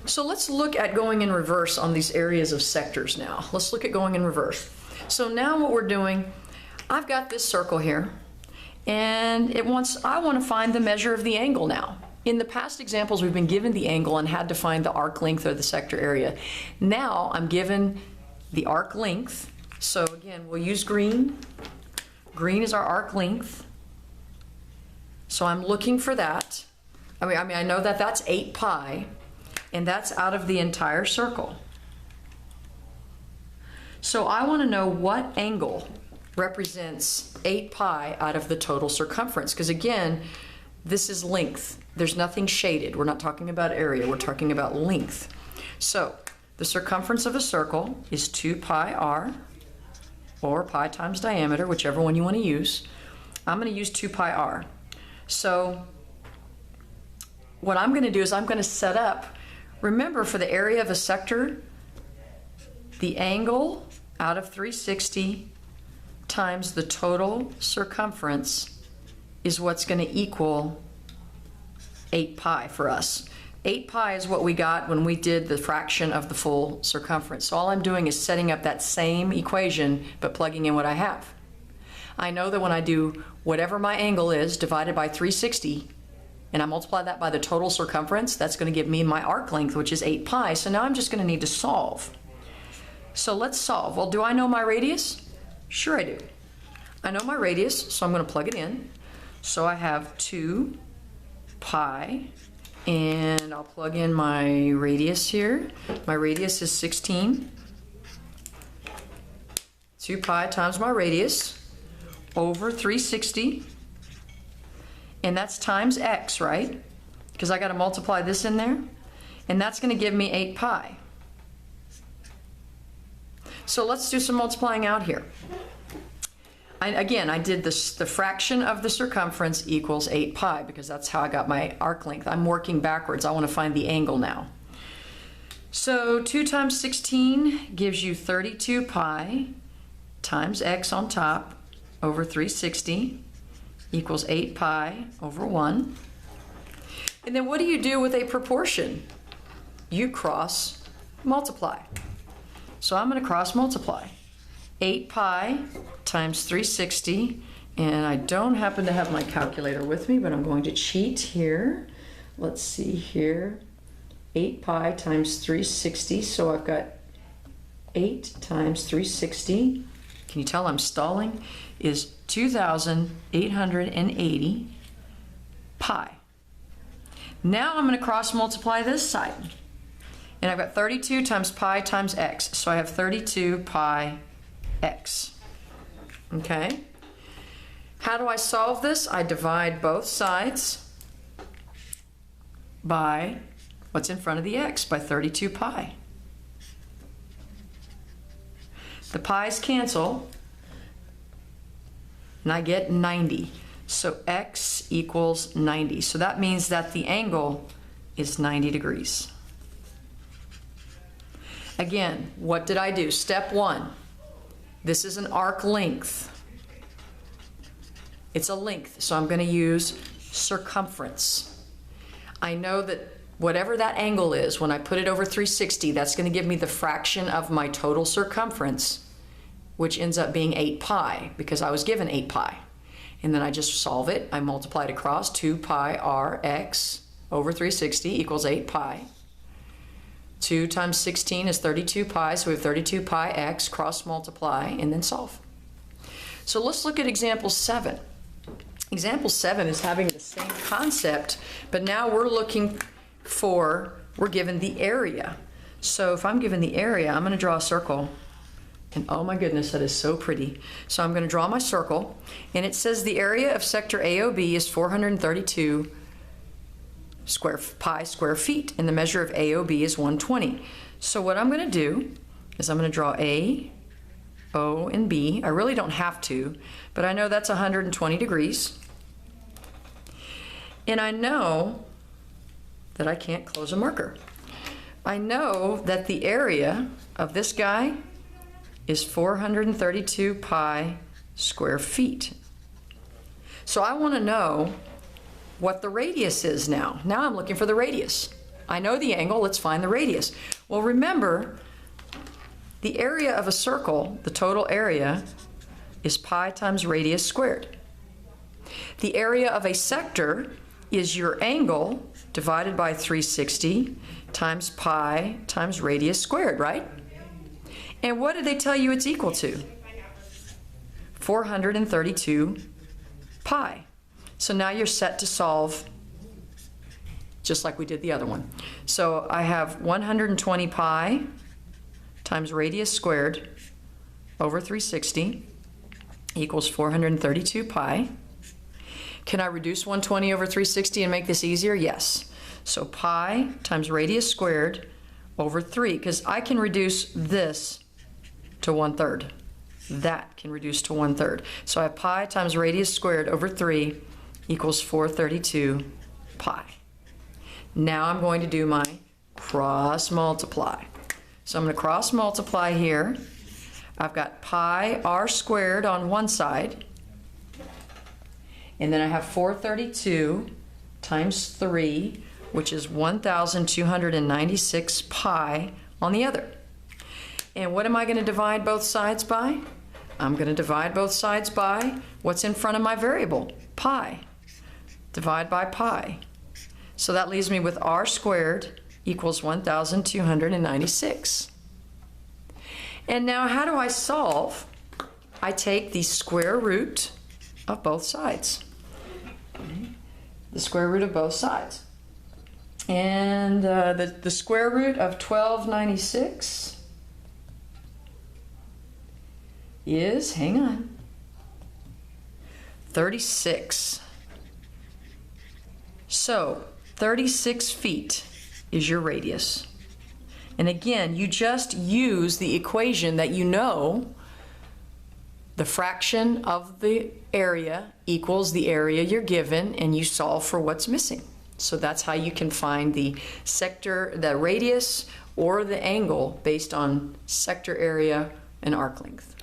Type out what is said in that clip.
So let's look at going in reverse on these areas of sectors now. Let's look at going in reverse. So now what we're doing, I've got this circle here, and I want to find the measure of the angle now. In the past examples, we've been given the angle and had to find the arc length or the sector area. Now I'm given the arc length. So again, we'll use green. Green is our arc length. So I'm looking for that. I know that that's 8 pi, and that's out of the entire circle. So I want to know what angle represents 8 pi out of the total circumference, because again, this is length. There's nothing shaded. We're not talking about area, we're talking about length. So the circumference of a circle is 2 pi r, or pi times diameter, whichever one you want to use. I'm going to use 2 pi r. So what I'm going to do is I'm going to set up, remember, for the area of a sector, the angle out of 360 times the total circumference is what's going to equal 8 pi for us. 8 pi is what we got when we did the fraction of the full circumference. So all I'm doing is setting up that same equation, but plugging in what I have. I know that when I do whatever my angle is divided by 360, and I multiply that by the total circumference, that's going to give me my arc length, which is 8 pi. So now I'm just going to need to solve. So let's solve. Well, do I know my radius? Sure I do. I know my radius, so I'm going to plug it in. So I have 2 pi, and I'll plug in my radius here. My radius is 16. 2 pi times my radius over 360. And that's times x, right? Because I got to multiply this in there. And that's going to give me 8 pi. So let's do some multiplying out here. Again, I did this, the fraction of the circumference equals 8 pi, because that's how I got my arc length. I'm working backwards. I want to find the angle now. So 2 times 16 gives you 32 pi times x on top over 360 equals 8 pi over 1. And then what do you do with a proportion? You cross multiply. So I'm going to cross multiply. 8 pi times 360, and I don't happen to have my calculator with me, but I'm going to cheat here. Let's see here. 8 pi times 360, so I've got 8 times 360. Can you tell I'm stalling? Is 2,880 pi. Now I'm going to cross multiply this side. And I've got 32 times pi times x. So I have 32 pi x. Okay? How do I solve this? I divide both sides by what's in front of the x, by 32 pi. The pi's cancel, and I get 90. So x equals 90. So that means that the angle is 90 degrees. Again, what did I do? Step 1. This is an arc length. It's a length, so I'm going to use circumference. I know that whatever that angle is, when I put it over 360, that's going to give me the fraction of my total circumference, which ends up being 8 pi, because I was given 8 pi. And then I just solve it. I multiply it across. 2 pi r x over 360 equals 8 pi. 2 times 16 is 32 pi, so we have 32 pi x, cross multiply, and then solve. So let's look at example 7. Example 7 is having the same concept, but now we're given the area. So if I'm given the area, I'm going to draw a circle. And oh my goodness, that is so pretty. So I'm going to draw my circle, and it says the area of sector AOB is 432 pi square feet, and the measure of AOB is 120. So what I'm going to do is I'm going to draw A, O, and B. I really don't have to, but I know that's 120 degrees. And I know that I can't close a marker. I know that the area of this guy is 432 pi square feet. So I want to know what the radius is now. Now I'm looking for the radius. I know the angle, let's find the radius. Well, remember, the area of a circle, the total area, is pi times radius squared. The area of a sector is your angle divided by 360 times pi times radius squared, right? And what did they tell you it's equal to? 432 pi. So now you're set to solve just like we did the other one. So I have 120 pi times radius squared over 360 equals 432 pi. Can I reduce 120 over 360 and make this easier? Yes. So pi times radius squared over 3, because I can reduce this to 1/3. That can reduce to 1/3. So I have pi times radius squared over 3 equals 432 pi. Now I'm going to do my cross multiply. So I'm going to cross multiply here. I've got pi r squared on one side, and then I have 432 times 3, which is 1,296 pi on the other. And what am I going to divide both sides by? I'm going to divide both sides by what's in front of my variable, pi. Divide by pi. So that leaves me with r squared equals 1,296. And now how do I solve? I take the square root of both sides. The square root of both sides. And the square root of 1296 is, hang on, 36. So 36 feet is your radius. And again, you just use the equation that you know, the fraction of the area equals the area you're given, and you solve for what's missing. So that's how you can find the sector, the radius, or the angle based on sector area and arc length.